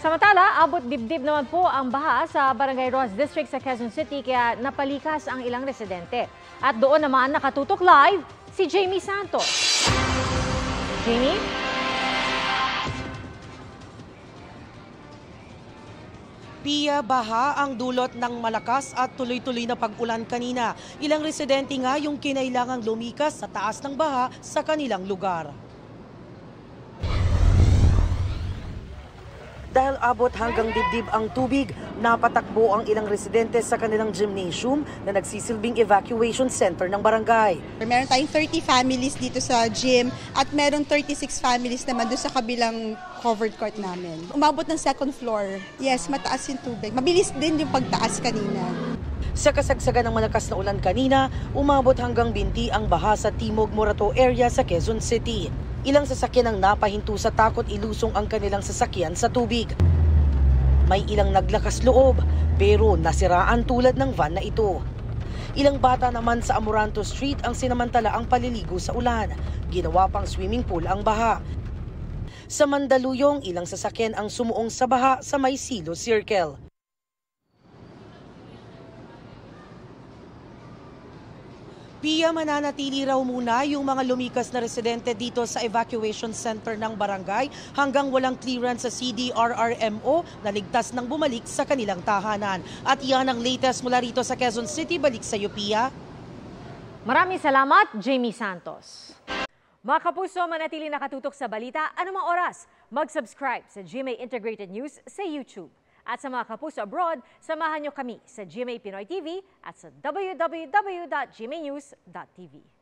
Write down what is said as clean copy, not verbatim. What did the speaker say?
Samantala, abot dibdib naman po ang baha sa Barangay Ross District sa Quezon City kaya napalikas ang ilang residente. At doon naman nakatutok live si Jamie Santos. Jamie? Pia, baha ang dulot ng malakas at tuloy-tuloy na pag-ulan kanina. Ilang residente nga yung kinailangang lumikas sa taas ng baha sa kanilang lugar. Dahil abot hanggang dibdib ang tubig, napatakbo ang ilang residente sa kanilang gymnasium na nagsisilbing evacuation center ng barangay. Meron tayong 30 families dito sa gym at meron 36 families naman doon sa kabilang covered court namin. Umabot ng second floor. Yes, mataas yung tubig. Mabilis din yung pagtaas kanina. Sa kasagsagan ng malakas na ulan kanina, umabot hanggang binti ang baha sa Timog Morato area sa Quezon City. Ilang sasakyan ang napahinto sa takot ilusong ang kanilang sasakyan sa tubig. May ilang naglakas loob pero nasiraan tulad ng van na ito. Ilang bata naman sa Amoranto Street ang sinamantala ang paliligo sa ulan. Ginawa pang swimming pool ang baha. Sa Mandaluyong, ilang sasakyan ang sumuong sa baha sa May Silo Circle. Pia, mananatili raw muna yung mga lumikas na residente dito sa evacuation center ng barangay hanggang walang clearance sa CDRRMO na ligtas nang bumalik sa kanilang tahanan. At iyan ang latest mula rito sa Quezon City. Balik sa iyo, Pia. Maraming salamat, Jamie Santos. Mga kapuso, manatili nakatutok sa balita anumang oras. Mag-subscribe sa GMA Integrated News sa YouTube. At sa mga kapuso abroad, samahan nyo kami sa GMA Pinoy TV at sa www.gmanews.tv.